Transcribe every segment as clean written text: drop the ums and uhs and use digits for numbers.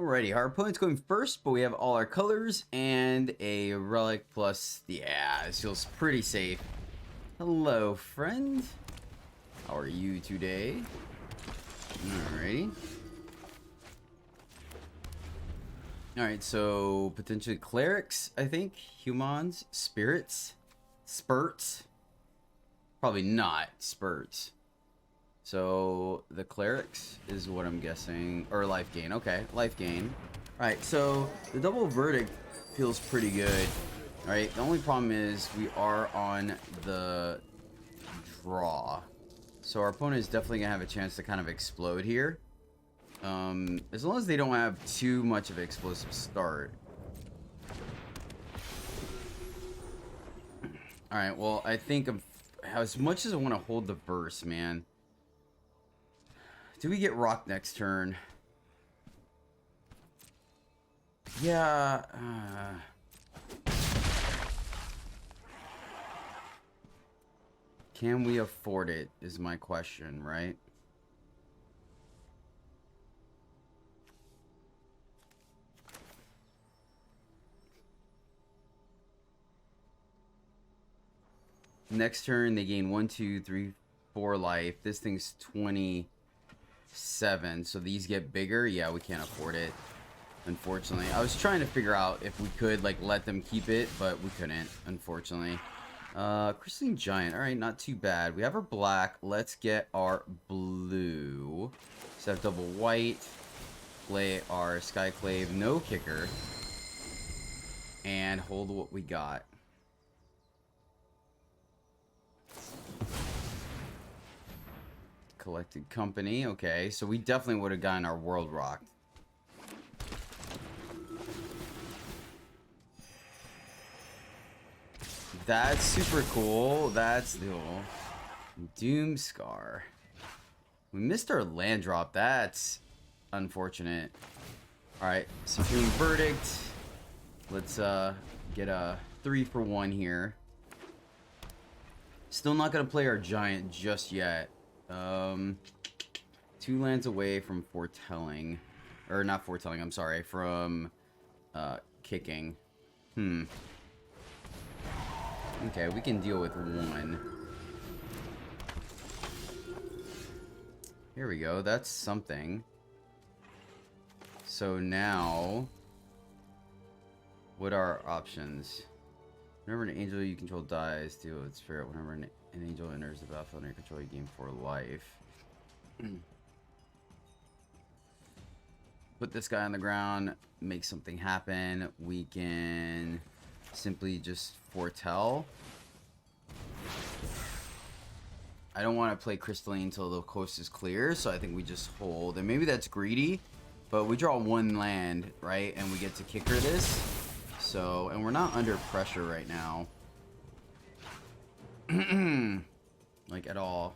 Alrighty, our opponent's going first, but we have all our colors and a relic plus... Yeah, this feels pretty safe. Hello, friend. How are you today? Alrighty. Alright, so potentially clerics, I think. Humans, spirits, spurts. Probably not spurts. So the clerics is what I'm guessing, or life gain. Okay, life gain. All right, so the double verdict feels pretty good. All right, the only problem is we are on the draw, so our opponent is definitely gonna have a chance to kind of explode here. As long as they don't have too much of an explosive start. All right, well, I think as much as I want to hold the verse, man. Do we get rocked next turn? Yeah. Can we afford it is my question, right? Next turn, they gain 1, 2, 3, 4 life. This thing's 27, so these get bigger. Yeah, we can't afford it, unfortunately. I was trying to figure out if we could, like, let them keep it, but we couldn't, unfortunately. Crystalline Giant. Alright, not too bad. We have our black. Let's get our blue. So have double white. Play our Skyclave. No kicker. And hold what we got. Collected company. Okay, so we definitely would have gotten our world rocked. That's super cool. That's cool. Doomscar. We missed our land drop. That's unfortunate. Alright, Supreme Verdict. Let's get a 3 for 1 here. Still not gonna play our giant just yet. 2 lands away from foretelling. Or not foretelling, I'm sorry. From kicking. Okay, we can deal with 1. Here we go. That's something. So now, what are our options? Whenever an angel you control dies, deal with spirit. Whenever an angel enters the battlefield under your control, you gain 4 life. Put this guy on the ground, make something happen. We can simply just foretell. I don't want to play Crystalline until the coast is clear, so I think we just hold. And maybe that's greedy, but we draw 1 land, right? And we get to kicker this. So, and we're not under pressure right now. Like, at all.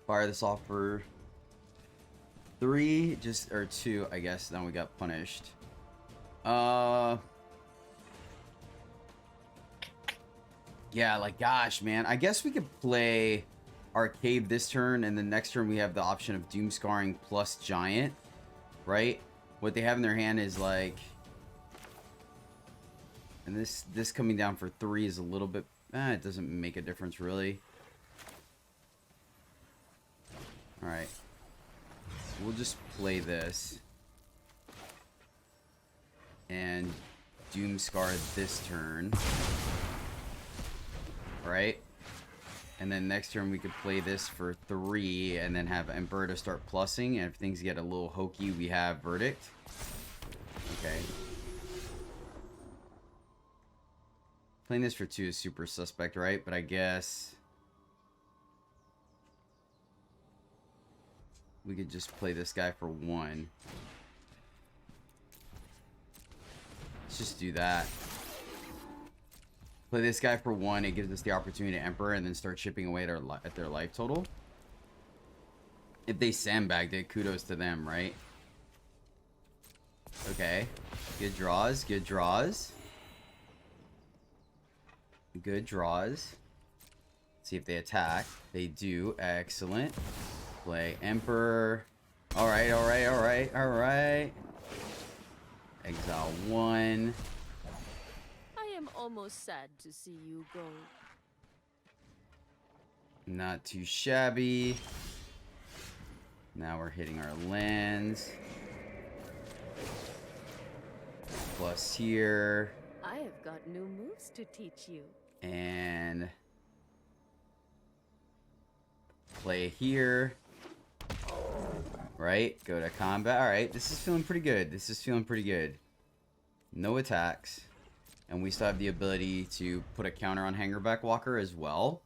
Fire this off for 3, or 2, I guess. Then we got punished. Yeah, like, gosh, man. I guess we could play our cave this turn, and the next turn we have the option of Doomscarring plus Giant, right? What they have in their hand is, like... And this coming down for 3 is a little bit... it doesn't make a difference, really. Alright. We'll just play this. And Doomscar this turn. Right? And then next turn we could play this for 3 and then have Emperor to start plussing. And if things get a little hokey, we have Verdict. Okay. Playing this for 2 is super suspect, right? But I guess we could just play this guy for 1. Let's just do that. Play this guy for 1. It gives us the opportunity to Emperor and then start chipping away at their life total. If they sandbagged it, kudos to them, right? Okay. Good draws. Good draws. Good draws. See if they attack. They do. Excellent. Play Emperor. Alright, alright, alright, alright. Exile 1. I am almost sad to see you go. Not too shabby. Now we're hitting our lands. Plus here. I have got new moves to teach you. And play here. Right? Go to combat. Alright, this is feeling pretty good. This is feeling pretty good. No attacks. And we still have the ability to put a counter on Hangerback Walker as well.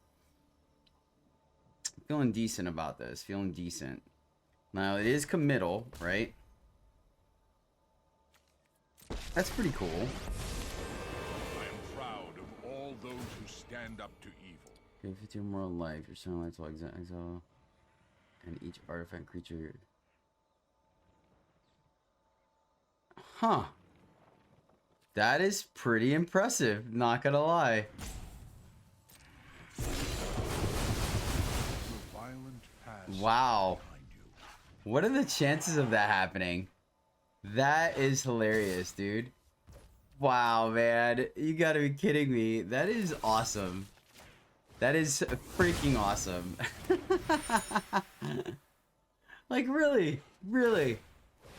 Feeling decent about this. Feeling decent. Now, it is committal, right? That's pretty cool. I am proud of all those who stand up to evil. Okay, 15 more life. Your son lights will exile. And each artifact creature. Huh. That is pretty impressive, not gonna lie. Wow. What are the chances of that happening? That is hilarious, dude. Wow, man. You gotta be kidding me. That is awesome. That is freaking awesome. Like, really? Really?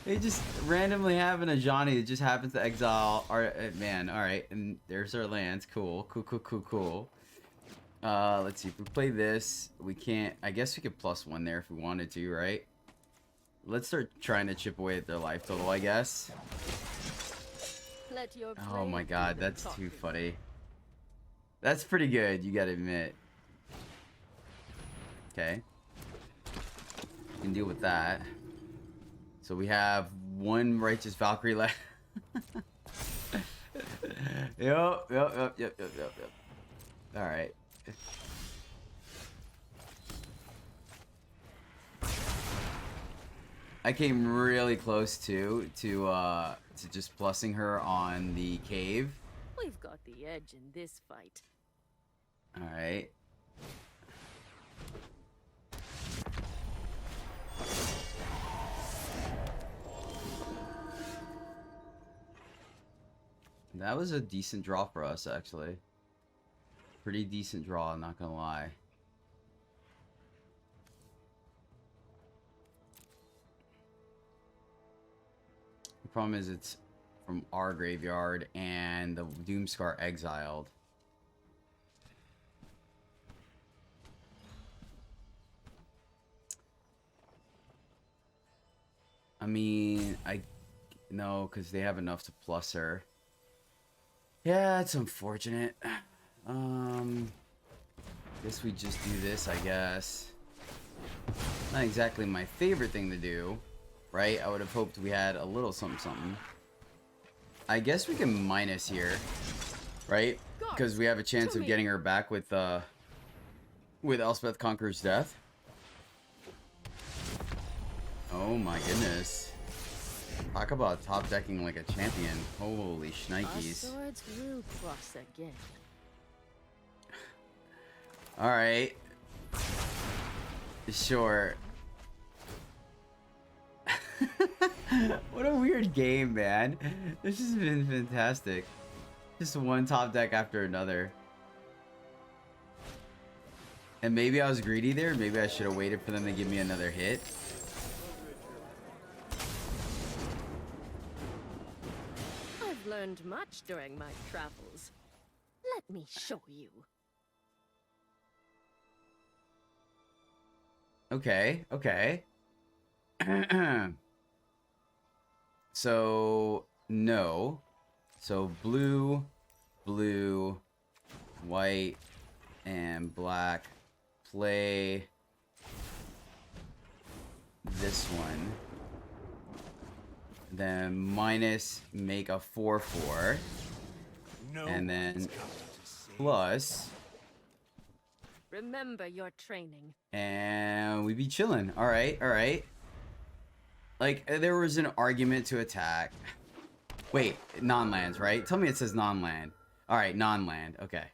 They just randomly having a Johnny that just happens to exile our man. Alright, and there's our lands. Cool. Cool, cool, cool, cool. Let's see. If we play this, we can't. I guess we could +1 there if we wanted to, right? Let's start trying to chip away at their life total, I guess. Let your Oh my blade god, do the that's too talking. funny. That's pretty good, you gotta admit. Okay. We can deal with that. So we have one Righteous Valkyrie left. Yep. Alright. I came really close to just plussing her on the cave. We've got the edge in this fight. Alright. That was a decent draw for us, actually. Pretty decent draw, I'm not gonna lie. The problem is it's from our graveyard and the Doomscar exiled. I mean, no, because they have enough to plus her. Yeah, it's unfortunate. Guess we just do this, I guess. Not exactly my favorite thing to do, right? I would have hoped we had a little something. I guess we can minus here, right? Because we have a chance of getting her back with Elspeth Conqueror's Death. Oh my goodness. Talk about top decking like a champion. Holy Our shnikes. swords will cross again. Alright. Sure. What a weird game, man. This has been fantastic. Just one top deck after another. And maybe I was greedy there. Maybe I should have waited for them to give me another hit. I've learned much during my travels. Let me show you. Okay, okay. So, no. So, blue, blue, white, and black. Play this one. Then minus, make a 4/4. No And then one's coming to save plus, Remember your training. and we be chilling. Alright, alright. Like, there was an argument to attack. Wait, non-lands, right? Tell me it says non-land. Alright, non-land. Okay.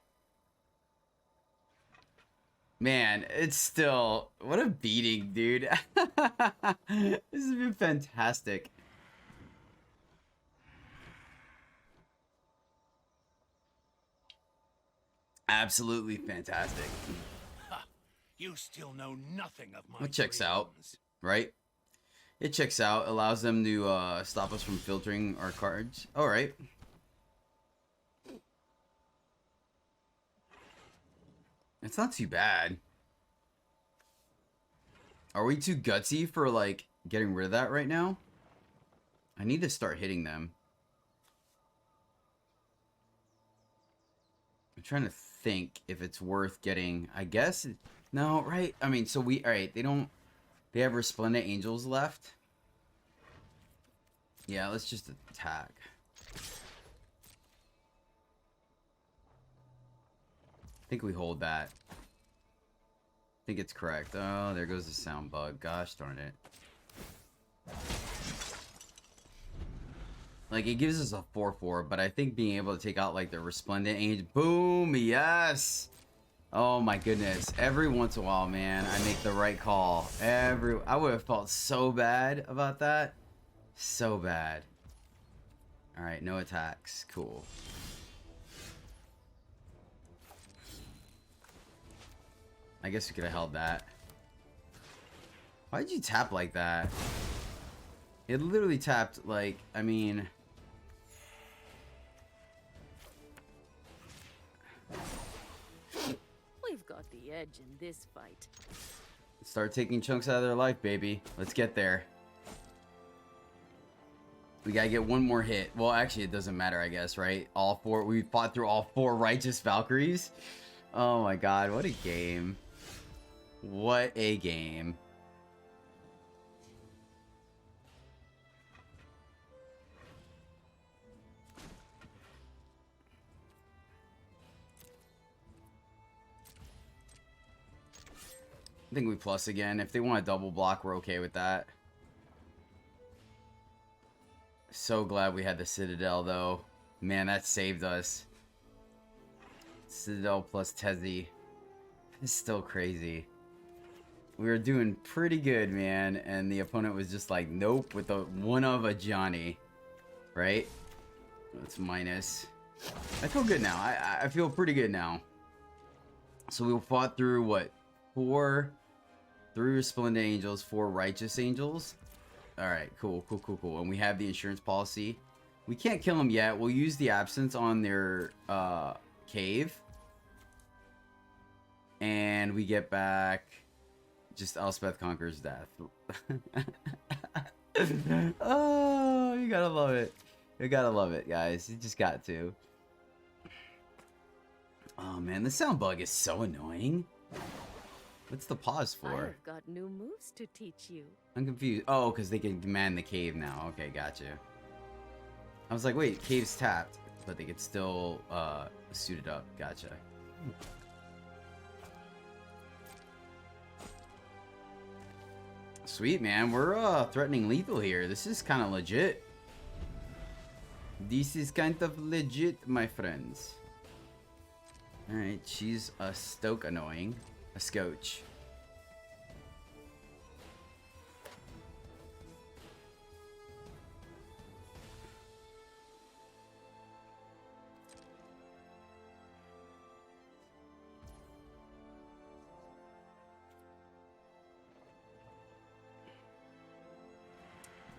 Man, it's still... What a beating, dude. This has been fantastic. Absolutely fantastic. You still know nothing of my It checks out, dreams. right? It checks out. Allows them to stop us from filtering our cards. All right. It's not too bad. Are we too gutsy for, like, getting rid of that right now? I need to start hitting them. I'm trying to think if it's worth getting... I guess... No, right? I mean, so we... Alright, they don't... They have Resplendent Angels left. Yeah, let's just attack. I think we hold that. I think it's correct. Oh, there goes the sound bug. Gosh darn it. Like, it gives us a 4/4, but I think being able to take out, like, the Resplendent Angel... Boom! Yes! Oh, my goodness. Every once in a while, man, I make the right call. I would have felt so bad about that. So bad. Alright, no attacks. Cool. I guess we could have held that. Why'd you tap like that? It literally tapped, like, I mean... We've got the edge in this fight. Start taking chunks out of their life, baby. Let's get there. We gotta get one more hit. Well, actually, it doesn't matter, I guess, right? All four... We fought through all 4 Righteous Valkyries. Oh my god, what a game. What a game. I think we plus again. If they want a double block, we're okay with that. So glad we had the Citadel, though. Man, that saved us. Citadel plus Tezzeret. It's still crazy. We were doing pretty good, man, and the opponent was just like, nope, with a one of a Johnny. Right? That's minus. I feel good now. I feel pretty good now. So we fought through, what? 3 Resplendent Angels, 4 Righteous Angels. Alright, cool. And we have the insurance policy. We can't kill them yet. We'll use the absence on their cave. And we get back just Elspeth Conquers Death. Oh, you gotta love it. You gotta love it, guys. You just got to. Oh man, the sound bug is so annoying. What's the pause for? I've got new moves to teach you. I'm confused. Oh, because they can command the cave now. Okay, gotcha. I was like, wait, cave's tapped, but they could still suit it up. Gotcha. Sweet, man. We're threatening lethal here. This is kind of legit. This is kind of legit, my friends. Alright, she's a stoke annoying. A scotch.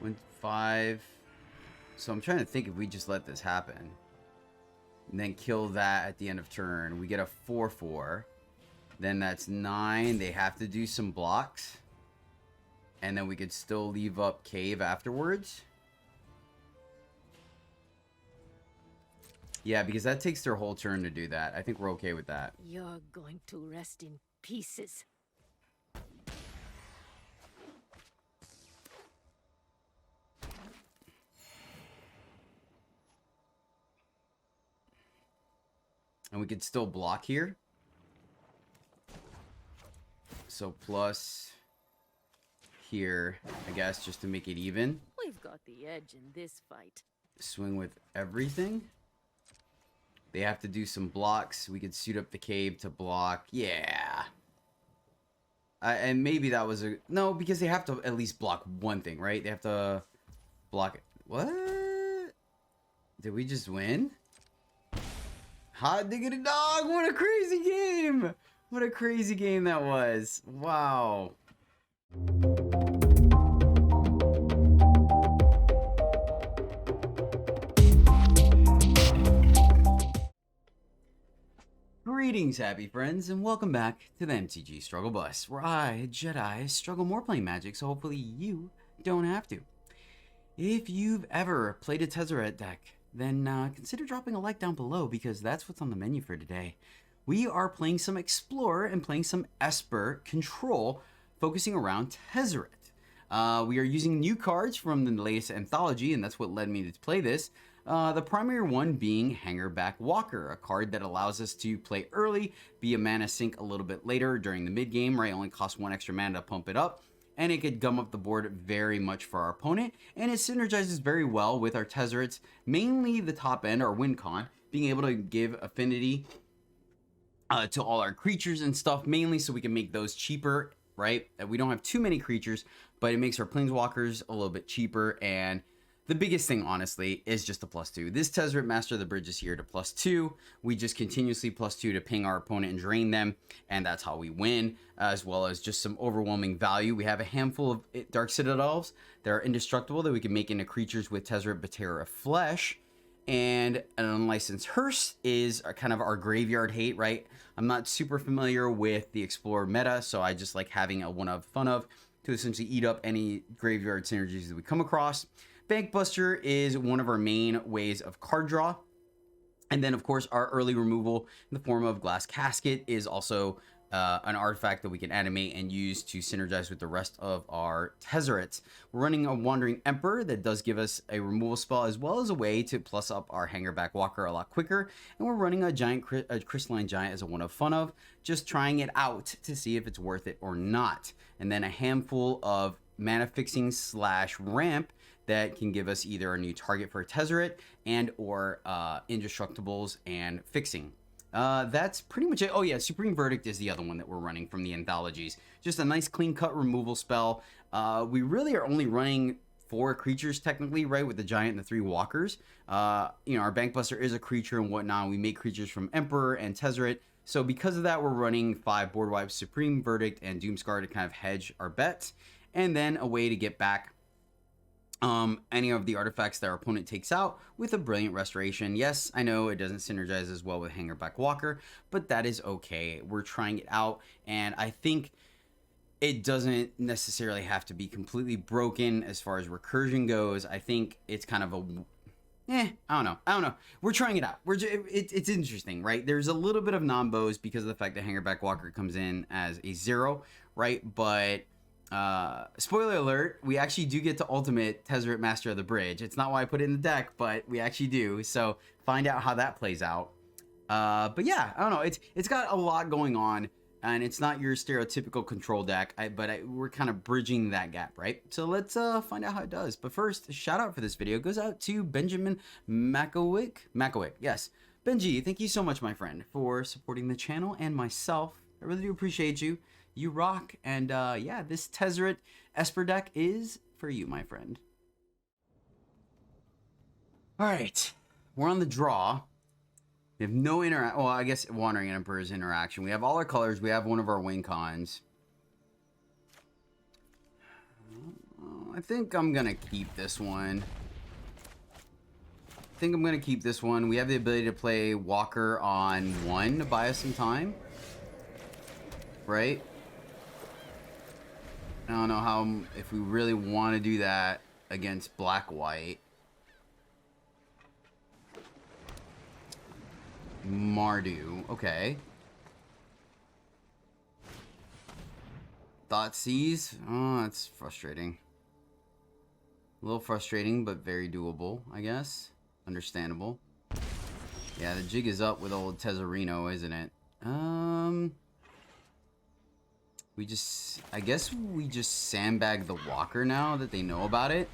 Went 5. So I'm trying to think if we just let this happen. And then kill that at the end of turn. We get a 4/4. Then that's 9. They have to do some blocks. And then we could still leave up cave afterwards. Yeah, because that takes their whole turn to do that. I think we're okay with that. You're going to rest in pieces. And we could still block here. So plus here, I guess, just to make it even. We've got the edge in this fight. Swing with everything. They have to do some blocks. We could suit up the cave to block. Yeah. And maybe that was a... No, because they have to at least block one thing, right? They have to block it. What? Did we just win? Hot diggity dog! What a crazy game! What a crazy game that was. Wow. Greetings, happy friends, and welcome back to the MTG Struggle Bus, where I, Jedi, struggle more playing Magic, so hopefully you don't have to. If you've ever played a Tezzeret deck, then consider dropping a like down below, because that's what's on the menu for today. We are playing some Explorer and playing some Esper Control, focusing around Tezzeret. We are using new cards from the latest anthology, and that's what led me to play this. The primary one being Hangerback Walker, a card that allows us to play early, be a mana sink a little bit later during the mid game, right? It only costs 1 extra mana to pump it up, and it could gum up the board very much for our opponent, and it synergizes very well with our Tezzerets, mainly the top end, our win con, being able to give affinity to all our creatures and stuff, mainly so we can make those cheaper, right? We don't have too many creatures, but it makes our planeswalkers a little bit cheaper, and the biggest thing, honestly, is just the +2. This Tezzeret Master of the Bridge is here to +2. We just continuously +2 to ping our opponent and drain them, and that's how we win, as well as just some overwhelming value. We have a handful of Dark Citadels that are indestructible that we can make into creatures with Tezzeret Batera Flesh, and an Unlicensed Hearse is kind of our graveyard hate, right? I'm not super familiar with the Explorer meta, so I just like having a one of fun of to essentially eat up any graveyard synergies that we come across. Bankbuster is one of our main ways of card draw. And then, of course, our early removal in the form of Glass Casket is also an artifact that we can animate and use to synergize with the rest of our Tezzerets. We're running a Wandering Emperor that does give us a removal spell, as well as a way to plus up our Hangerback Walker a lot quicker. And we're running a Crystalline Giant as a one of fun of, just trying it out to see if it's worth it or not. And then a handful of mana fixing / ramp that can give us either a new target for a Tezzeret and or indestructibles and fixing. That's pretty much it. Oh yeah, Supreme Verdict is the other one that we're running from the anthologies. Just a nice clean cut removal spell. We really are only running 4 creatures technically, right, with the giant and the 3 walkers. You know, our Bankbuster is a creature and whatnot. We make creatures from Emperor and Tezzeret. So because of that, we're running 5 board wipes, Supreme Verdict, and Doomscar to kind of hedge our bets. And then a way to get back any of the artifacts that our opponent takes out with a Brilliant Restoration. Yes, I know it doesn't synergize as well with Hangerback Walker, but that is okay. We're trying it out, and I think it doesn't necessarily have to be completely broken as far as recursion goes. I think it's kind of a... I don't know. We're trying it out. It's interesting, right? There's a little bit of non-bows because of the fact that Hangerback Walker comes in as a 0, right? But... spoiler alert, we actually do get to ultimate Tezzeret Master of the Bridge. It's not why I put it in the deck, but we actually do. So find out how that plays out. But yeah, I don't know. It's got a lot going on, and it's not your stereotypical control deck. We're kind of bridging that gap, right? So let's find out how it does. But first, a shout out for this video goes out to Benjamin Makowick. Yes, Benji, thank you so much, my friend, for supporting the channel and myself. I really do appreciate you. You rock, and yeah, this Tezzeret Esper deck is for you, my friend. All right, we're on the draw. We have no well, I guess Wandering Emperor's interaction. We have all our colors. We have one of our win cons. I think I'm gonna keep this one. We have the ability to play Walker on 1 to buy us some time, right? I don't know if we really want to do that against black-white. Mardu, okay. Thoughtseize, oh, that's frustrating. A little frustrating, but very doable, I guess. Understandable. Yeah, the jig is up with old Tezzerino, isn't it? I guess we just sandbag the Walker now that they know about it.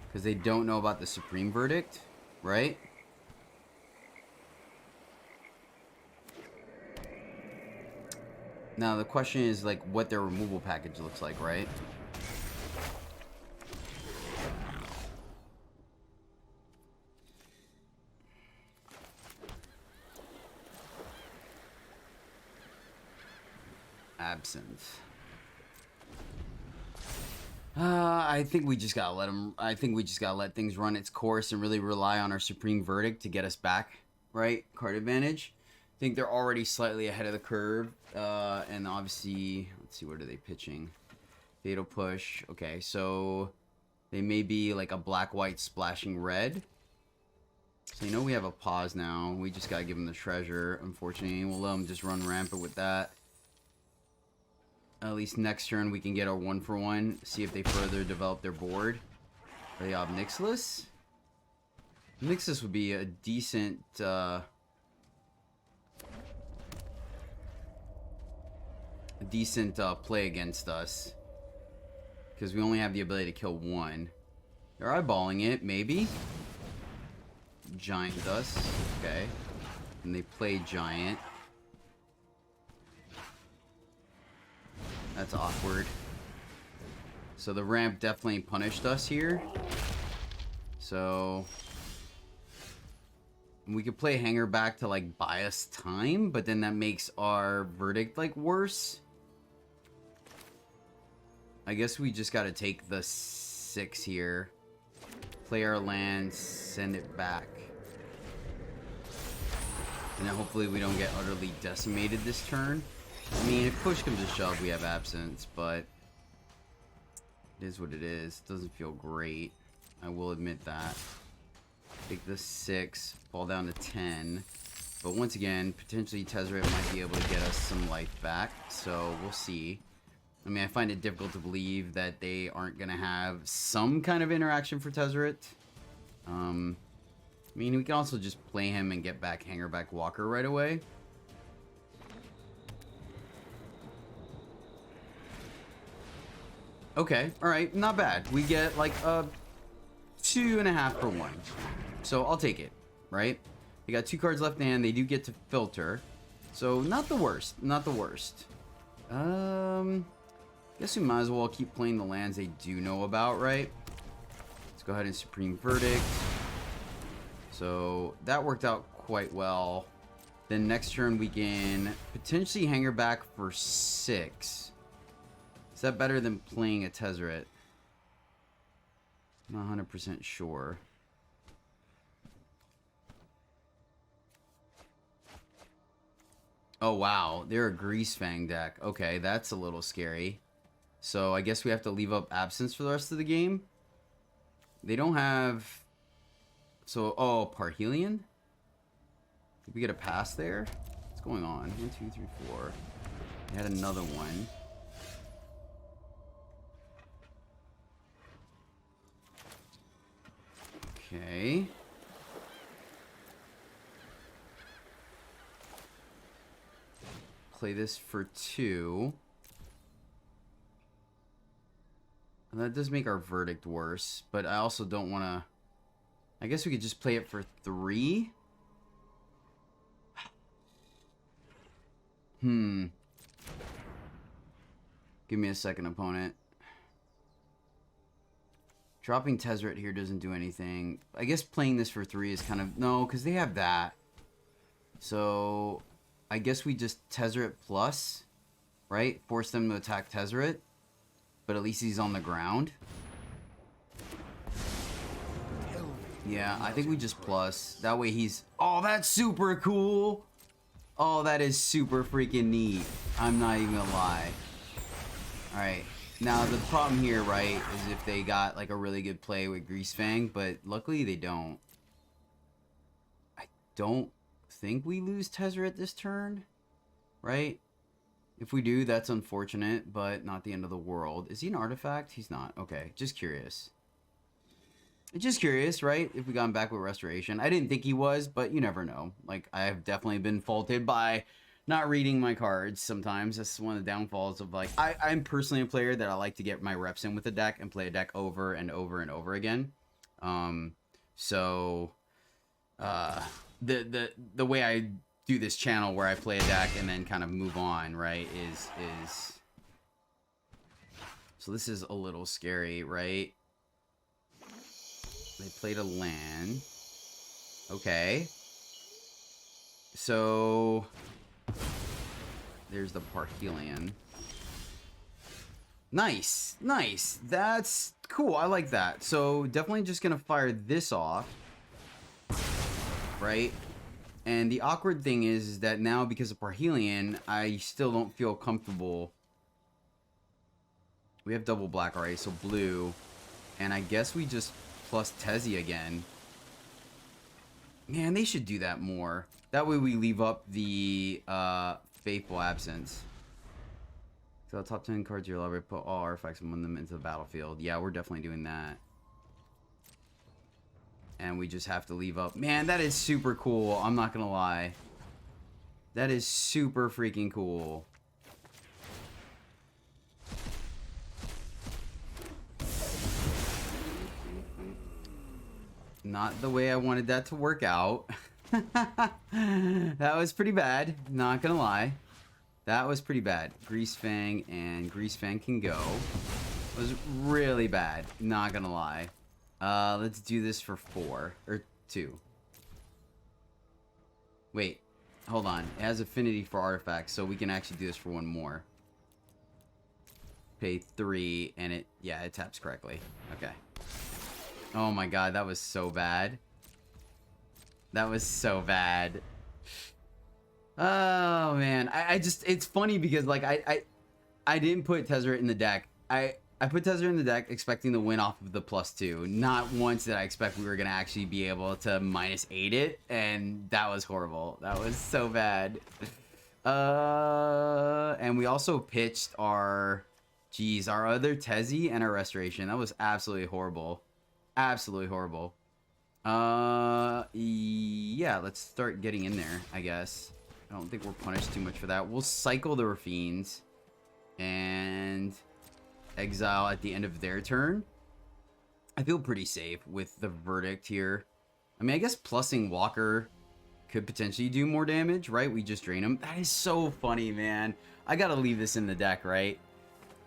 Because they don't know about the Supreme Verdict, right? Now the question is like what their removal package looks like, right? Absent. I think we just gotta let them. I think we just gotta let things run its course and really rely on our supreme verdict to get us back, right? Card advantage. I think they're already slightly ahead of the curve, and obviously, let's see, what are they pitching? Fatal push. Okay, so they may be like a black-white splashing red. So you know we have a pause now. We just gotta give them the treasure. Unfortunately, we'll let them just run rampant with that. At least next turn we can get our 1-for-1. See if they further develop their board. They have Nixless. Nixless would be a decent play against us, because we only have the ability to kill one. They're eyeballing it, maybe. Giant Dust, okay. And they play Giant. That's awkward. So the ramp definitely punished us here. So we could play Hangerback to like buy us time, but then that makes our verdict like worse. I guess we just gotta take the 6 here. Play our land, send it back. And then hopefully we don't get utterly decimated this turn. I mean, if push comes to shove, we have Absence, but it is what it is. It doesn't feel great. I will admit that. Take the 6, fall down to 10. But once again, potentially Tezzeret might be able to get us some life back, so we'll see. I mean, I find it difficult to believe that they aren't going to have some kind of interaction for Tezzeret. I mean, we can also just play him and get back Hangerback Walker right away. Okay, alright, not bad. We get like a 2.5 for 1. So I'll take it, right? They got 2 cards left in hand. They do get to filter. So not the worst, not the worst. Guess we might as well keep playing the lands they do know about, right? Let's go ahead and Supreme Verdict. So that worked out quite well. Then next turn we can potentially Hangerback for 6. Is that better than playing a Tezzeret? I'm not 100% sure. Oh wow, they're a Greasefang deck. Okay, that's a little scary. So I guess we have to leave up Absence for the rest of the game. They don't have... So, oh, Parhelion? Did we get a pass there? What's going on? 1, 2, 3, 4. They had another one. Okay. Play this for 2. And that does make our verdict worse, but I also don't want to... I guess we could just play it for 3. Give me a second, opponent. Dropping Tezzeret here doesn't do anything. I guess playing this for 3 is kind of... No, because they have that. So, I guess we just Tezzeret plus, right? Force them to attack Tezzeret. But at least he's on the ground. Yeah, I think we just plus. That way he's... Oh, that's super cool! Oh, that is super freaking neat. I'm not even gonna lie. Alright. Now, the problem here, right, is if they got, like, a really good play with Greasefang, but luckily they don't. I don't think we lose Tezzeret this turn, right? If we do, that's unfortunate, but not the end of the world. Is he an artifact? He's not. Okay, just curious. Just curious, right? If we got him back with Restoration. I didn't think he was, but you never know. Like, I have definitely been faulted by... not reading my cards sometimes. That's one of the downfalls of, like, I'm personally a player that I like to get my reps in with a deck and play a deck over and over and over again. The way I do this channel where I play a deck and then kind of move on, right? Is so this is a little scary, right? They played a land. Okay. So there's the Parhelion. Nice, nice. That's cool. I like that. So definitely just gonna fire this off, right? And the awkward thing is that now because of Parhelion, I still don't feel comfortable. We have double black already, so blue, and I guess we just plus Tezzeret again. Man, they should do that more. That way we leave up the Faithful Absence. So top 10 cards you're allowed to put all artifacts and win them into the battlefield. Yeah, we're definitely doing that. And we just have to leave up. Man, that is super cool. I'm not gonna lie. That is super freaking cool. Not the way I wanted that to work out. That was pretty bad. Not gonna lie. That was pretty bad. Grease Fang and Grease Fang can go. It was really bad. Not gonna lie. Let's do this for 4 or 2. Wait, hold on. It has affinity for artifacts, so we can actually do this for 1 more. Pay 3, and it taps correctly. Okay. Oh my god, that was so bad. That was so bad. Oh man, I just, it's funny because like I didn't put Tezzeret in the deck. I put Tezzeret in the deck expecting to win off of the +2. Not once did I expect we were gonna actually be able to -8 it, and that was horrible. That was so bad. And we also pitched our other Tezzeret and our Restoration. That was absolutely horrible. Absolutely horrible. Yeah, let's start getting in there, I guess. I don't think we're punished too much for that. We'll cycle the Rafines and exile at the end of their turn. I feel pretty safe with the verdict here. I mean, I guess plussing Walker could potentially do more damage, right? We just drain him. That is so funny, man. I gotta leave this in the deck, right?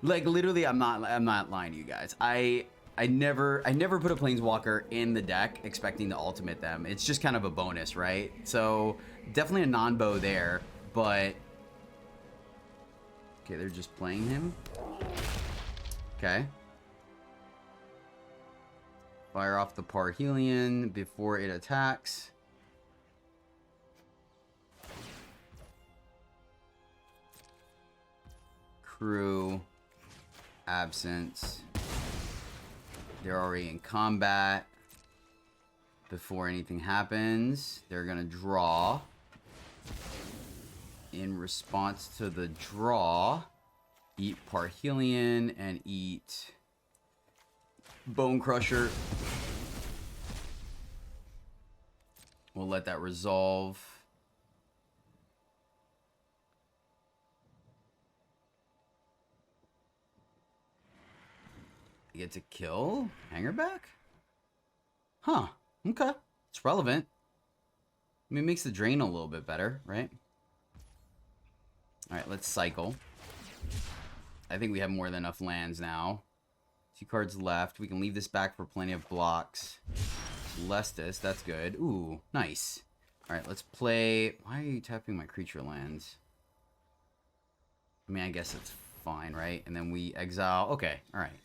Like literally, I'm not lying to you guys. I never put a Planeswalker in the deck expecting to ultimate them. It's just kind of a bonus, right? So definitely a non-bow there, but okay, they're just playing him. Okay. Fire off the Parhelion before it attacks. Crew. Absence. They're already in combat. Before anything happens, they're gonna draw. In response to the draw, eat Parhelion and eat Bone Crusher. We'll let that resolve. Get to kill Hangerback? Huh. Okay. It's relevant. I mean, it makes the drain a little bit better, right? Alright, let's cycle. I think we have more than enough lands now. 2 cards left. We can leave this back for plenty of blocks. Lestis, that's good. Ooh, nice. Alright, let's play... Why are you tapping my creature lands? I mean, I guess it's fine, right? And then we exile... Okay, alright.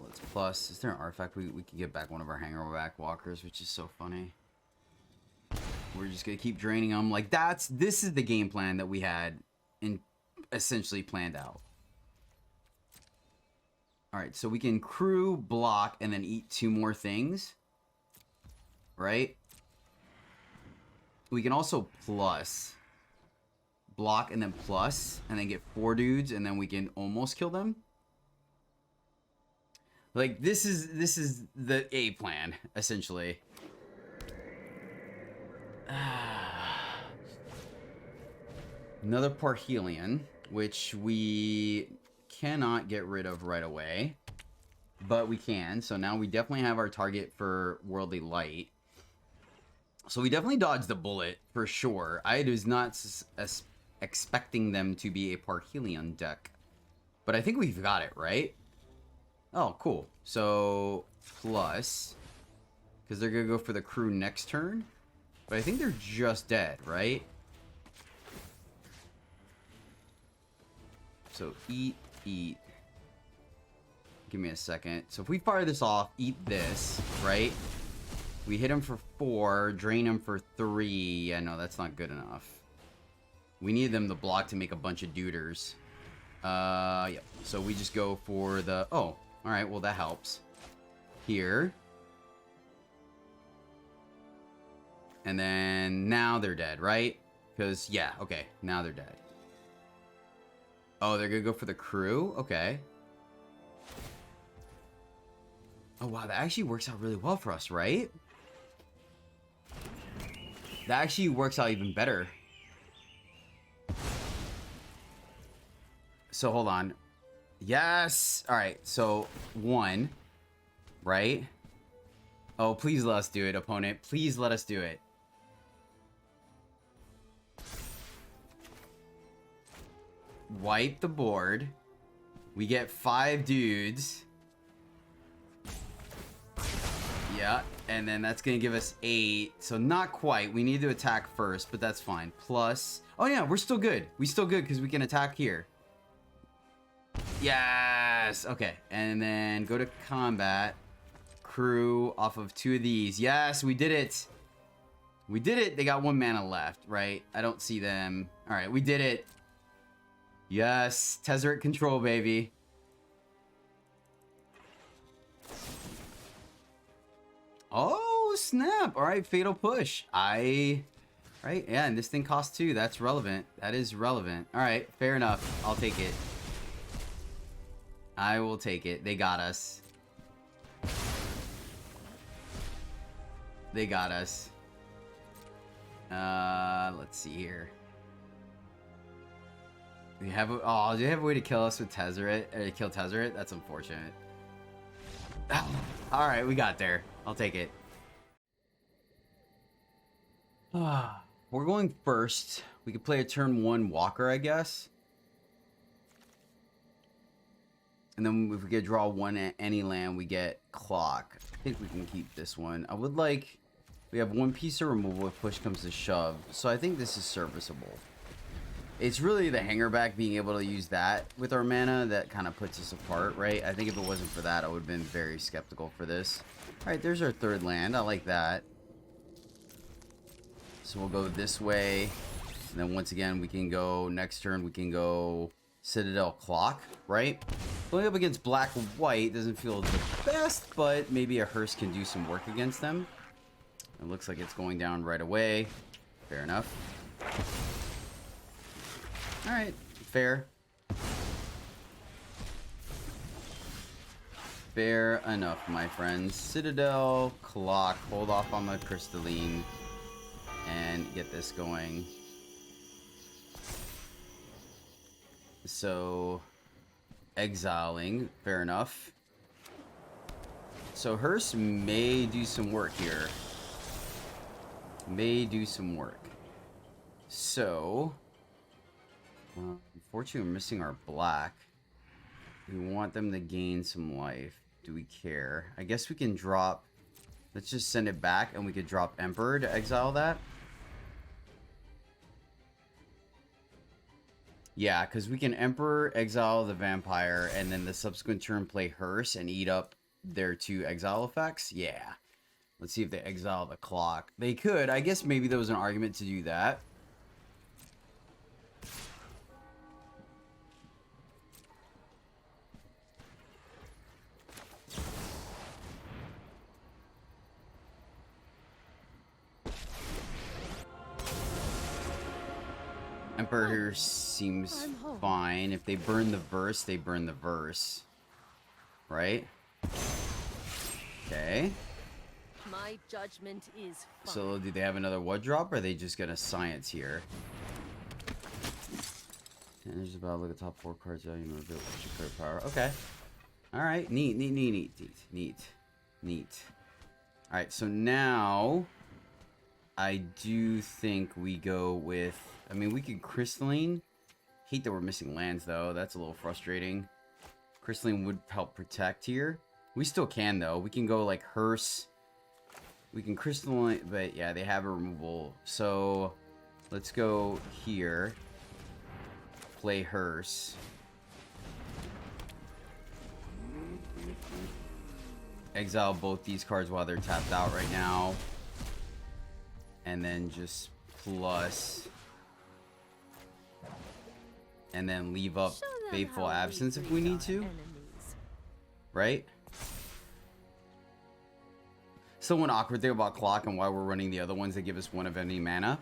Let's plus. Is there an artifact we can get back one of our Hangerback walkers, which is so funny. We're just gonna keep draining them. Like this is the game plan that we had essentially planned out. All right, so we can crew, block, and then eat 2 more things, right? We can also plus, block, and then plus, and then get 4 dudes, and then we can almost kill them. Like this is the A plan essentially. Another Parhelion, which we cannot get rid of right away. but we can. So now we definitely have our target for Worldly Light. So we definitely dodged the bullet for sure. I was not expecting them to be a Parhelion deck, but I think we've got it, right? Oh, cool. So plus, because they're gonna go for the crew next turn, but I think they're just dead, right? So eat. Give me a second. So if we fire this off, eat this, right? We hit him for 4, drain him for 3. Yeah, no, that's not good enough. We need them to block to make a bunch of duders. Yep. So we just go for the... Oh, alright, well that helps. Here. And then now they're dead, right? Because, yeah, okay, now they're dead. Oh, they're gonna go for the crew? Okay. Oh, wow, that actually works out really well for us, right? That actually works out even better. So, hold on. Yes! Alright, so, 1. Right? Oh, please let us do it, opponent. Please let us do it. Wipe the board. We get 5 dudes. Yeah, and then that's gonna give us 8. So not quite. We need to attack first, but that's fine. Plus, oh yeah, we're still good. We still good because we can attack here. Yes. Okay, and then go to combat. Crew off of 2 of these. Yes, we did it. We did it. They got 1 mana left, right? I don't see them. All right, we did it. Yes, Tezzeret control, baby. Oh, snap. All right, fatal push. Right? Yeah, and this thing costs 2. That's relevant. That is relevant. All right, fair enough. I'll take it. I will take it. They got us. They got us. Let's see here. Do you have a way to kill us with Tezzeret? Or kill Tezzeret? That's unfortunate. Alright, we got there. I'll take it. We're going first. We could play a turn 1 Walker, I guess. And then if we get draw 1 at any land, we get Clock. I think we can keep this one. I would like... We have 1 piece of removal if push comes to shove. So I think this is serviceable. It's really the Hangerback being able to use that with our mana that kind of puts us apart, right? I think if it wasn't for that, I would have been very skeptical for this. Alright, there's our 3rd land. I like that. So we'll go this way. And then once again, we can go... Next turn, we can go Citadel Clock, right? Going up against black and white doesn't feel the best, but maybe a Hearse can do some work against them. It looks like it's going down right away. Fair enough. Alright, fair. Fair enough, my friends. Citadel, Clock, hold off on my Crystalline, and get this going. So, exiling, fair enough. So Hearse may do some work here. May do some work. So... unfortunately, we're missing our black. We want them to gain some life. Do we care? I guess we can drop... Let's just send it back, and we could drop Emperor to exile that. Yeah, because we can Emperor, exile the Vampire, and then the subsequent turn play Hearse and eat up their 2 exile effects. Yeah. Let's see if they exile the Clock. They could. I guess maybe there was an argument to do that. Emperor here seems fine. If they burn the verse, they burn the verse. Right? Okay. My judgment is fine. So do they have another wood drop, or are they just gonna science here? And there's about look at top 4 cards. You know, card power. Okay. All right, neat. All right, so now I do think we go with, I mean, we could crystalline. Hate that we're missing lands though. That's a little frustrating. Crystalline would help protect here. We still can though. We can go like hearse. We can crystalline, but yeah, they have a removal. So let's go here. Play hearse. Exile both these cards while they're tapped out right now. And then just plus. And then leave up Fateful Absence if we need to. Right? Still one awkward thing about Clock and why we're running the other ones that give us one of any mana.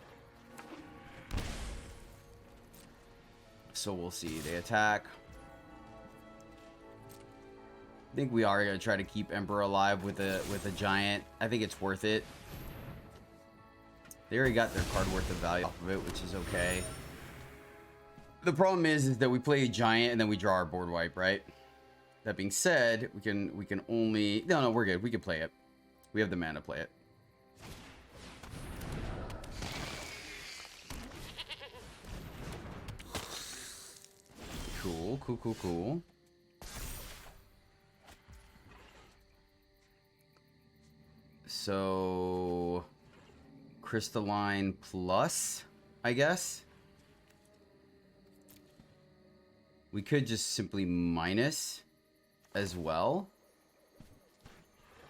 So we'll see. They attack. I think we are gonna try to keep Emperor alive with a giant. I think it's worth it. They already got their card worth of value off of it, which is okay. The problem is that we play a giant and then we draw our board wipe, right? That being said, we can only no, we're good. We can play it. We have the mana to play it. Cool. So crystalline plus, I guess. We could just simply minus as well.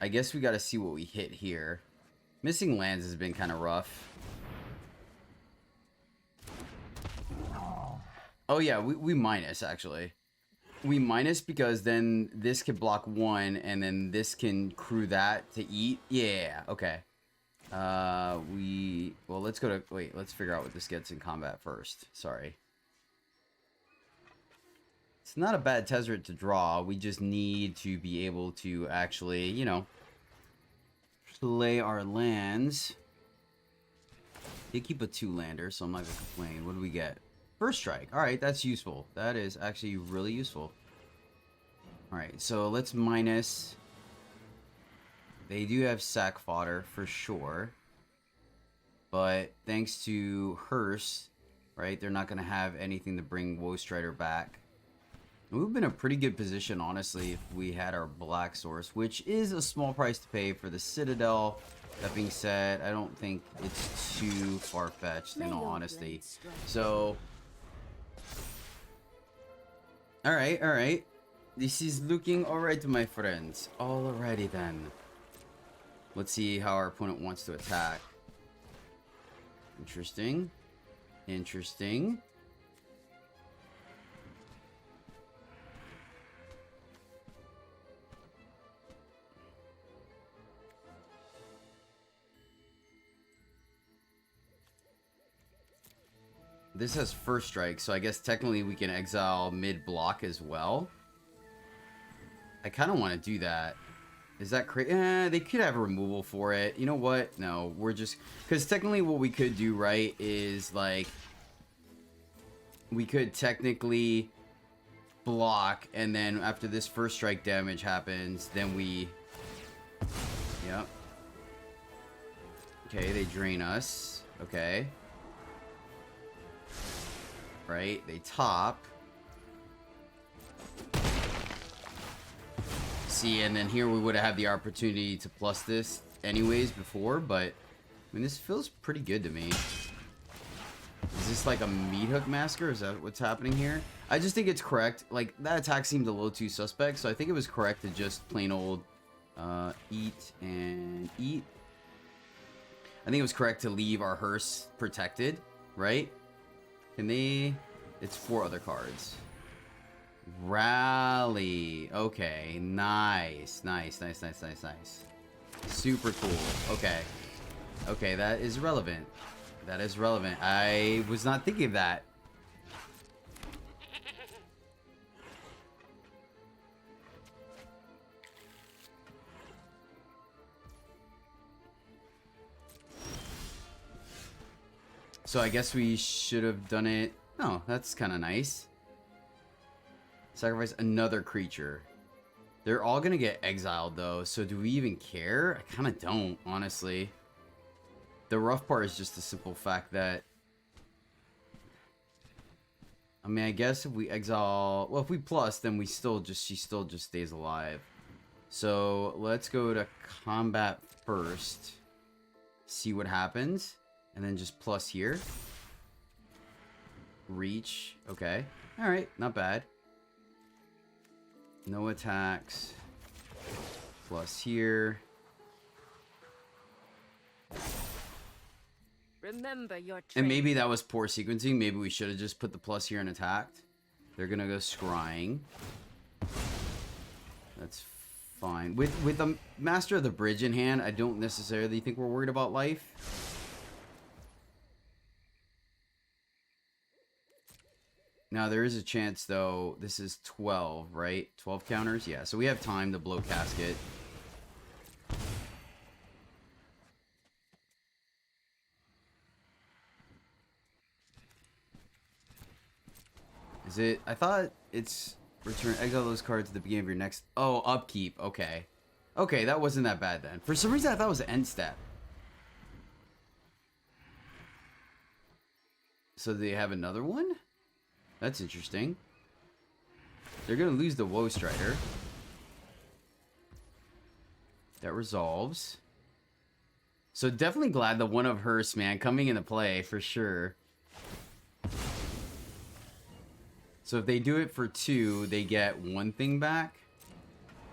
I guess we got to see what we hit here. Missing lands has been kind of rough. Oh yeah, we minus actually. We minus because then this could block one and then this can crew that to eat. Yeah, okay. Well, let's go to, wait, let's figure out what this gets in combat first. Sorry. It's not a bad Tezzeret to draw. We just need to be able to actually, you know, play our lands. They keep a 2-lander, so I'm not going to complain. What do we get? First strike. Alright, that's useful. That is actually really useful. Alright, so let's minus. They do have sack fodder for sure. But thanks to Hearse, right, they're not going to have anything to bring Woe Strider back. We've been in a pretty good position, honestly, if we had our black source, which is a small price to pay for the Citadel. That being said, I don't think it's too far-fetched, in all honesty. So, alright. This is looking alright, my friends. Alrighty then. Let's see how our opponent wants to attack. Interesting. This has first strike, so I guess technically we can exile mid-block as well. I kind of want to do that. Is that crazy? They could have a removal for it. You know what? No, we're just... Because technically what we could do, right, is like... We could technically block, and then after this first strike damage happens, then we... Yep. Okay, they drain us. Okay. Right, they top. See, and then here we would have had the opportunity to plus this anyways before, but I mean, this feels pretty good to me. Is this like a meat hook massacre? Is that what's happening here? I just think it's correct. Like, that attack seemed a little too suspect, so I think it was correct to just plain old eat and eat. I think it was correct to leave our hearse protected, right? Can they... It's 4 other cards. Rally. Okay. Nice. Super cool. Okay, that is relevant. I was not thinking of that. So I guess we should have done it. Oh, that's kind of nice. Sacrifice another creature. They're all gonna get exiled though, so do we even care? I kind of don't, honestly. The rough part is just the simple fact that, I mean, I guess if we exile, well, if we plus, then she still just stays alive. So let's go to combat first, see what happens, and then just plus here. Reach, okay, all right, not bad. No attacks. Plus here. Remember your And maybe that was poor sequencing. Maybe we should have just put the plus here and attacked. They're gonna go scrying. That's fine. With the Master of the Bridge in hand, I don't necessarily think we're worried about life. Now, there is a chance, though. This is 12, right? 12 counters? Yeah, so we have time to blow Casket. Is it? I thought it's return, exile those cards at the beginning of your next... Oh, upkeep. Okay. Okay, that wasn't that bad then. For some reason, I thought it was an end step. So they have another one? That's interesting. They're going to lose the Woe Strider. That resolves. So definitely glad the one of Hearst, man, coming into play for sure. So if they do it for 2, they get 1 thing back.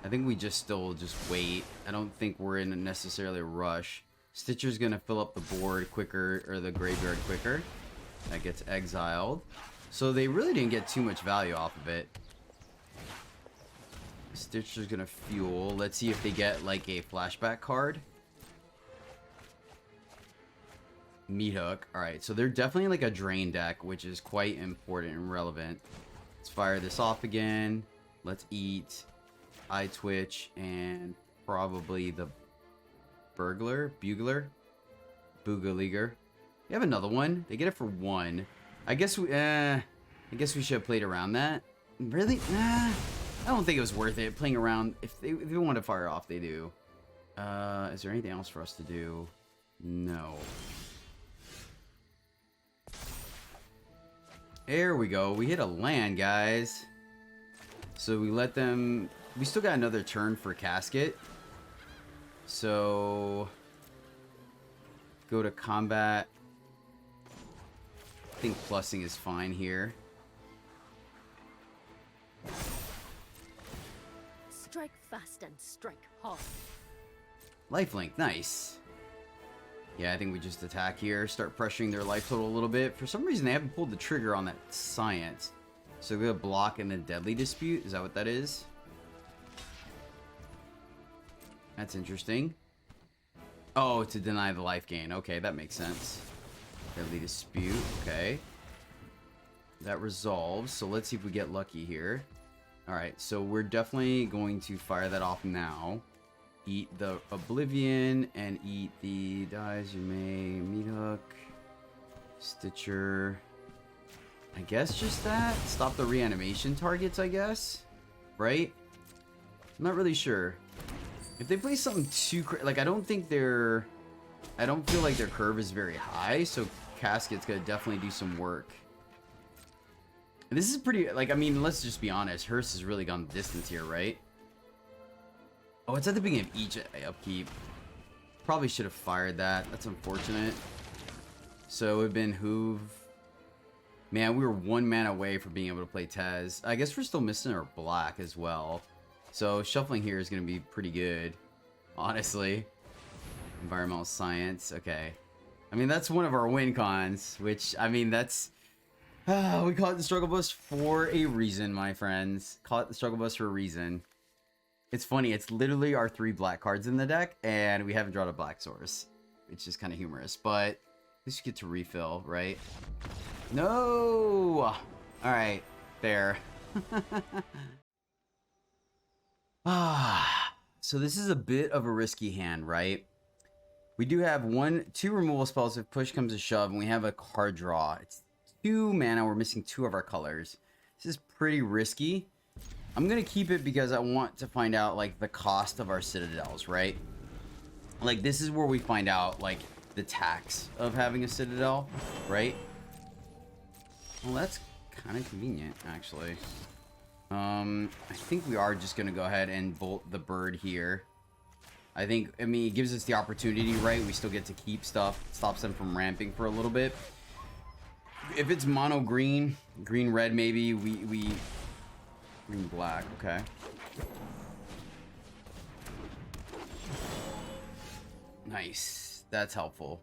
I think we just wait. I don't think we're in necessarily a rush. Stitcher's going to fill up the board quicker, or the graveyard quicker. That gets exiled. So they really didn't get too much value off of it. Stitcher's gonna fuel. Let's see if they get like a flashback card. Meat Hook. Alright, so they're definitely like a drain deck, which is quite important and relevant. Let's fire this off again. Let's eat Eye Twitch and probably the Bugler. We have another one. They get it for 1. I guess we should have played around that. Really? Nah. I don't think it was worth it playing around. If they want to fire off, they do. Is there anything else for us to do? No. There we go. We hit a land, guys. So we let them... We still got another turn for Casket. So... Go to combat. I think plussing is fine here. Strike fast and strike hard. Lifelink, nice. Yeah, I think we just attack here, start pressuring their life total a little bit. For some reason, they haven't pulled the trigger on that science. So they're gonna block in the Deadly Dispute. Is that what that is? That's interesting. Oh, to deny the life gain. Okay, that makes sense. Deadly Dispute, okay. That resolves, so let's see if we get lucky here. Alright, so we're definitely going to fire that off now. Eat the Oblivion and eat the dies you may. Meat Hook. Stitcher. I guess just that. Stop the reanimation targets, I guess. Right? I'm not really sure. If they play something too... Like, I don't think they're... I don't feel like their curve is very high, so Casket's gonna definitely do some work. And this is pretty... Like, I mean, let's just be honest. Hearst has really gone the distance here, right? Oh, it's at the beginning of each upkeep. Probably should have fired that. That's unfortunate. So it would have been Hoove. Man, we were 1 mana away from being able to play Tez. I guess we're still missing our black as well. So shuffling here is going to be pretty good. Honestly. Environmental Science. Okay. I mean, that's one of our win cons. Which, I mean, that's... we call it the Struggle Bus for a reason, my friends. Call it the Struggle Bus for a reason. It's funny, it's literally our 3 black cards in the deck, and we haven't drawn a black source. It's just kind of humorous, but at least you get to refill, right? No! Alright, fair. So this is a bit of a risky hand, right? We do have 2 removal spells if push comes to shove, and we have a card draw. It's 2 mana, we're missing 2 of our colors. This is pretty risky. I'm gonna keep it because I want to find out like the cost of our citadels, right? Like this is where we find out like the tax of having a citadel, right? Well, that's kind of convenient, actually. I think we are just gonna go ahead and bolt the bird here. I mean, it gives us the opportunity, right? We still get to keep stuff, stops them from ramping for a little bit. If it's mono green, green red, maybe we green black, okay. Nice. That's helpful.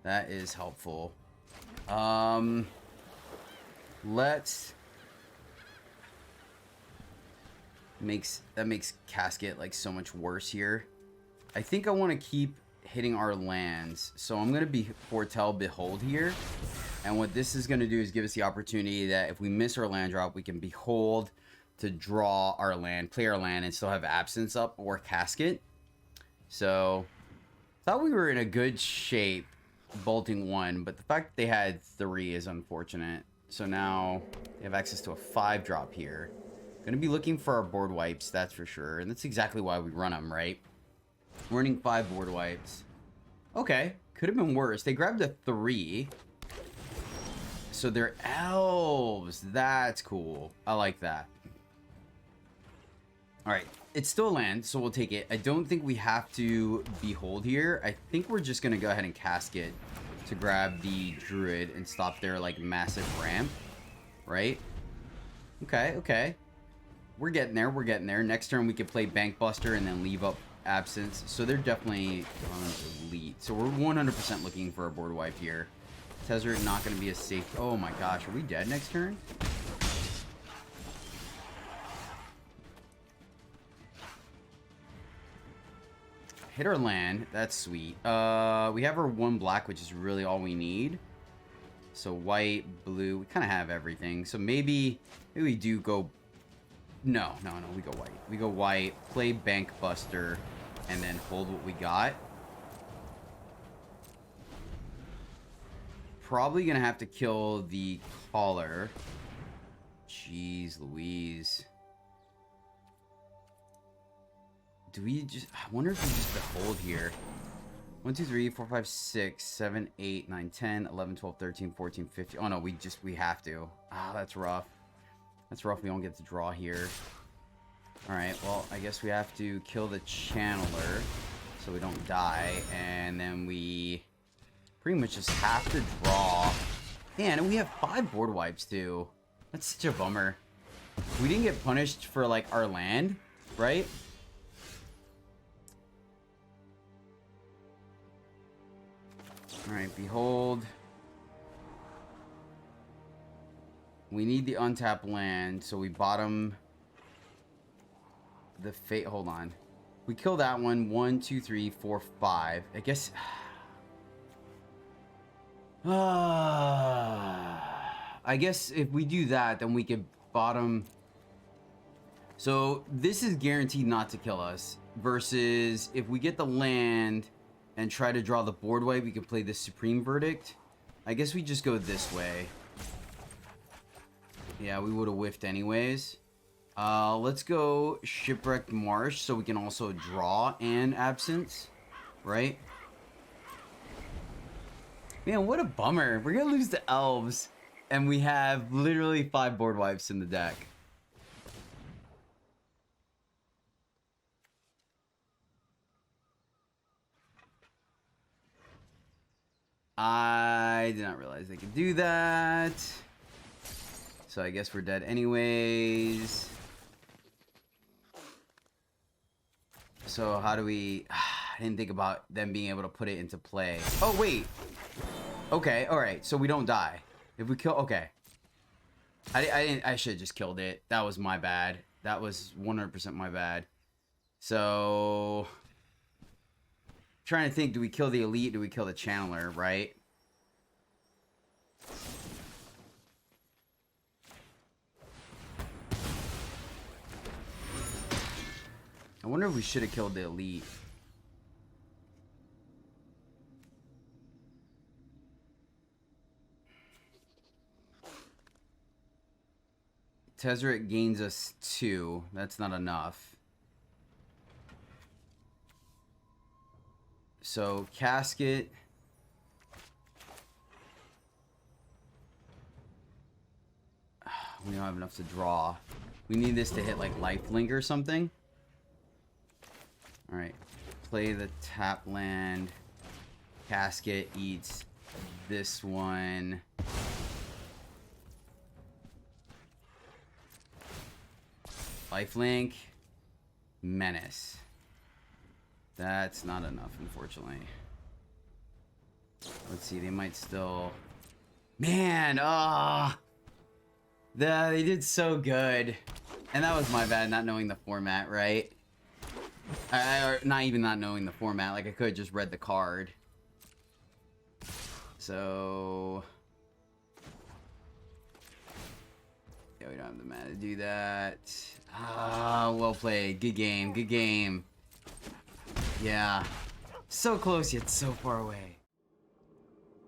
That is helpful. Let's that makes Casket like so much worse here. I think I want to keep hitting our lands, so I'm gonna be foretell behold here, and what this is gonna do is give us the opportunity that if we miss our land drop, we can behold to draw our land, play our land, and still have absence up or Casket. So thought we were in a good shape bolting 1, but the fact that they had 3 is unfortunate. So now they have access to a 5-drop here. Gonna be looking for our board wipes, that's for sure, and that's exactly why we run them, right? Running 5 board wipes. Okay, could have been worse. They grabbed a 3. So they're elves. That's cool. I like that. Alright, it's still land, so we'll take it. I don't think we have to behold here. I think we're just going to go ahead and Casket to grab the druid and stop their, like, massive ramp. Right? Okay, okay. We're getting there, we're getting there. Next turn we can play Bankbuster and then leave up absence. So they're definitely on elite. So we're 100% looking for a board wipe here. Tezzeret not going to be a safe... Oh my gosh, are we dead next turn? Hit our land. That's sweet. We have our 1 black, which is really all we need. So white, blue. We kind of have everything. So maybe we do go... No. We go white. We go white, play Bankbuster, and then hold what we got. Probably going to have to kill the Caller. Jeez Louise. Do we just... I wonder if we just behold here. 1, 2, 3, 4, 5, 6, 7, 8, 9, 10, 11, 12, 13, 14, 15. Oh no, we have to. Ah, that's rough. That's rough. We don't get to draw here. Alright, well, I guess we have to kill the Channeler so we don't die. And then we pretty much just have to draw. Man, and we have 5 board wipes too. That's such a bummer. We didn't get punished for, like, our land, right? Alright, behold. We need the untapped land, so we bottom the fate. Hold on. We kill that one. 1, 2, 3, 4, 5. I guess. I guess if we do that, then we could bottom. So this is guaranteed not to kill us. Versus if we get the land and try to draw the board wipe, we can play the Supreme Verdict. I guess we just go this way. Yeah, we would have whiffed anyways. Let's go Shipwrecked Marsh so we can also draw and absence. Right? Man, what a bummer. We're gonna lose to elves. And we have literally 5 board wipes in the deck. I did not realize they could do that. So I guess we're dead anyways. So how do we... I didn't think about them being able to put it into play. Oh, wait. Okay, alright. So we don't die. If we kill... Okay. I should have just killed it. That was my bad. That was 100% my bad. So... Trying to think, do we kill the elite? Do we kill the channeler, right? I wonder if we should have killed the elite. Tezzeret gains us 2. That's not enough. So, Casket. We don't have enough to draw. We need this to hit like lifelink or something. Alright. Play the tap land. Casket eats this one. Lifelink. Menace. That's not enough, unfortunately. Let's see, they might still... Man, they did so good. And that was my bad, not knowing the format, right? Or not even not knowing the format. Like, I could have just read the card. So... yeah, we don't have the mana to do that. Well played. Good game. Good game. Yeah. So close, yet so far away.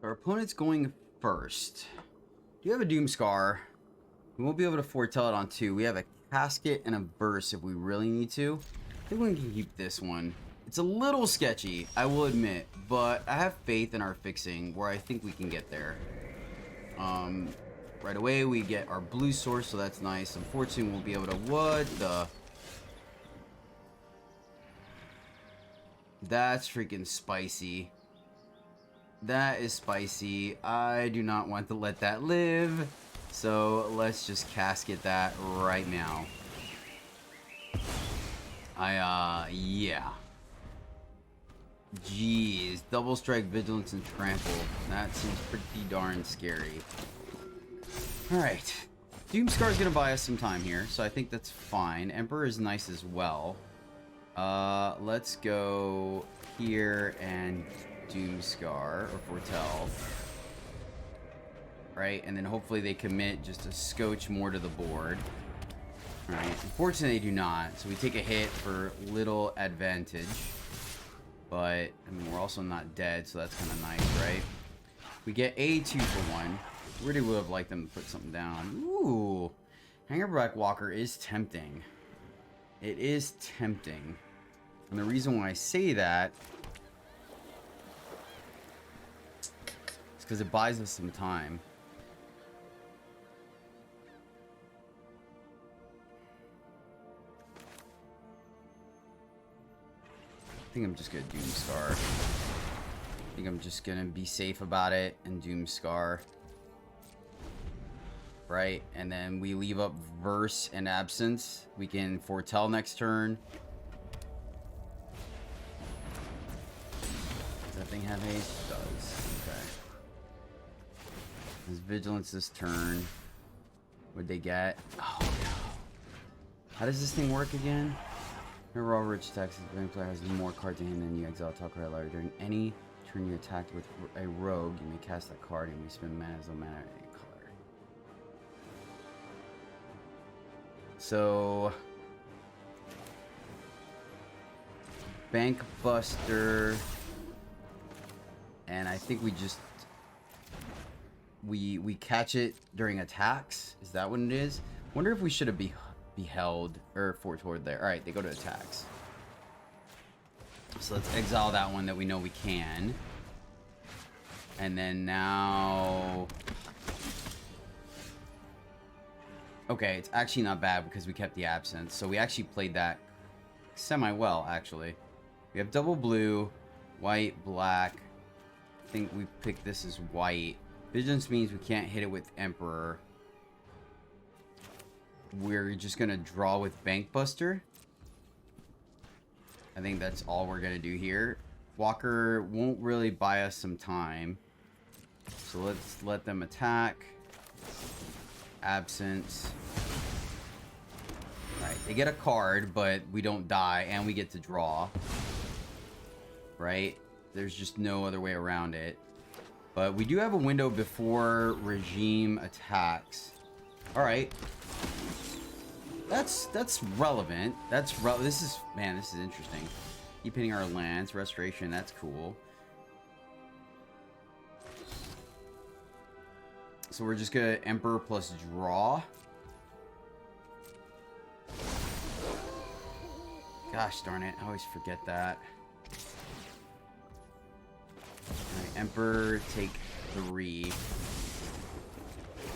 Our opponent's going first. Do you have a Doomscar? We won't be able to foretell it on 2. We have a Casket and a Burst if we really need to. I think we can keep this one. It's a little sketchy, I will admit, but I have faith in our fixing where I think we can get there. Right away, we get our blue source, so that's nice. Unfortunately, we'll be able to... What the... That's freaking spicy. That is spicy. I do not want to let that live. So let's just casket that right now. Yeah. Jeez. Double strike, vigilance, and trample. That seems pretty darn scary. Alright. Doomscar is going to buy us some time here, so I think that's fine. Emperor is nice as well. Let's go here and Doomscar, or Foretell. Right, and then hopefully they commit just a scotch more to the board. Alright, unfortunately they do not, so we take a hit for little advantage. But, I mean, we're also not dead, so that's kind of nice, right? We get a 2 for 1. Really would have liked them to put something down. Ooh, Hangerback Walker is tempting. It is tempting. And the reason why I say that is because it buys us some time. I think I'm just gonna Doomscar. I think I'm just gonna be safe about it and Doomscar. Right, and then we leave up Verse and Absence. We can foretell next turn. Does that thing have haste? It does. Okay. His Vigilance this turn. What'd they get? Oh no. How does this thing work again? Remember, all rich attacks, the main player has more cards in hand than you. Exile top card library. During any turn you attacked with a rogue, you may cast that card and you spend mana as a mana color. So, Bank Buster, and I think we just we catch it during attacks. Is that what it is? Wonder if we should have beheld or foretold there. All right, they go to attacks. So let's exile that one that we know we can, and then now. Okay, it's actually not bad because we kept the Absence. So we actually played that semi-well, actually. We have double blue, white, black. I think we picked this as white. Vigilance means we can't hit it with Emperor. We're just going to draw with Bank Buster. I think that's all we're going to do here. Walker won't really buy us some time. So let's let them attack. Absence. Right, they get a card, but we don't die, and we get to draw. Right? There's just no other way around it. But we do have a window before regime attacks. Alright. That's relevant. This is interesting. Keep hitting our lands. Restoration, that's cool. So we're just gonna Emperor plus draw. Gosh darn it, I always forget that. Alright, Emperor, take 3.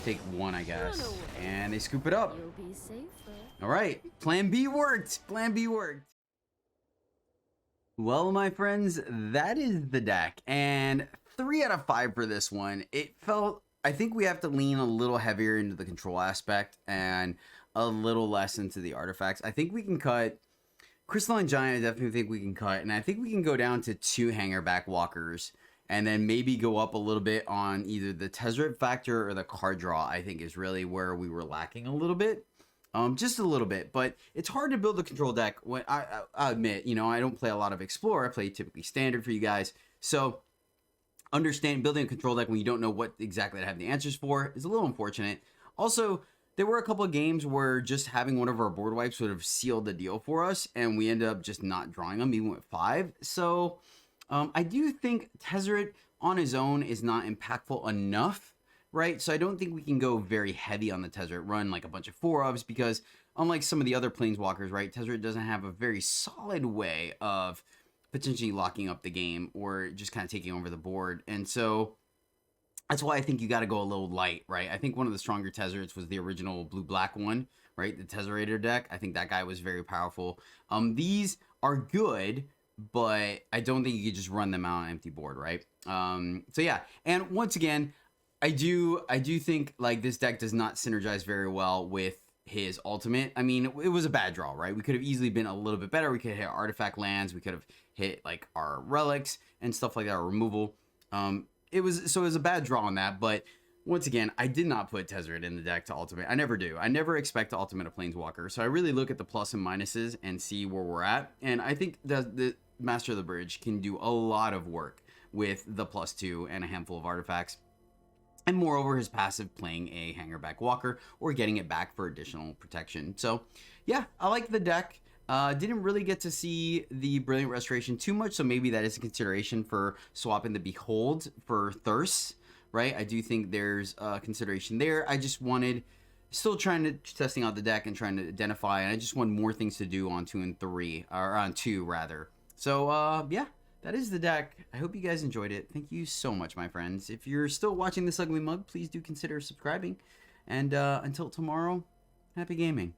Take 1, I guess. And they scoop it up. You'll be safer. Alright, plan B worked. Plan B worked. Well, my friends, that is the deck. And 3 out of 5 for this one. It felt, I think we have to lean a little heavier into the control aspect and a little less into the artifacts. I think we can cut Crystalline Giant. I definitely think we can cut. And I think we can go down to 2 Hangerback Walkers. And then maybe go up a little bit on either the Tezzeret factor or the card draw, I think is really where we were lacking a little bit. Just a little bit, but it's hard to build a control deck. When I admit, you know, I don't play a lot of Explorer. I play typically Standard for you guys. So understand building a control deck when you don't know what exactly to have the answers for is a little unfortunate. Also, there were a couple of games where just having one of our board wipes sort of sealed the deal for us, and we ended up just not drawing them, even with 5. So I do think Tezzeret on his own is not impactful enough. Right, so I don't think we can go very heavy on the Tezzeret run like a bunch of 4-ofs because unlike some of the other Planeswalkers, right, Tezzeret doesn't have a very solid way of potentially locking up the game or just kind of taking over the board. And so that's why I think you got to go a little light, right? I think one of the stronger Tezzerets was the original blue-black one, right, the Tezzerator deck. I think that guy was very powerful. These are good, but I don't think you could just run them out on an empty board, right? So yeah, and once again, I do think like this deck does not synergize very well with his ultimate. I mean, it was a bad draw, right? We could have easily been a little bit better. We could have hit artifact lands. We could have hit like our relics and stuff like that, or removal. It was a bad draw on that. But once again, I did not put Tezzeret in the deck to ultimate. I never do. I never expect to ultimate a Planeswalker. So I really look at the plus and minuses and see where we're at. And I think the Master of the Bridge can do a lot of work with the +2 and a handful of artifacts. And moreover, his passive playing a Hangerback Walker or getting it back for additional protection. So, yeah, I like the deck. Didn't really get to see the Brilliant Restoration too much, so maybe that is a consideration for swapping the Behold for Thirst, right? I do think there's a consideration there. I just wanted, still testing out the deck and trying to identify, and I just want more things to do on 2 and 3, or on 2 rather. So, yeah. That is the deck. I hope you guys enjoyed it. Thank you so much, my friends. If you're still watching this ugly mug, please do consider subscribing. And until tomorrow, happy gaming.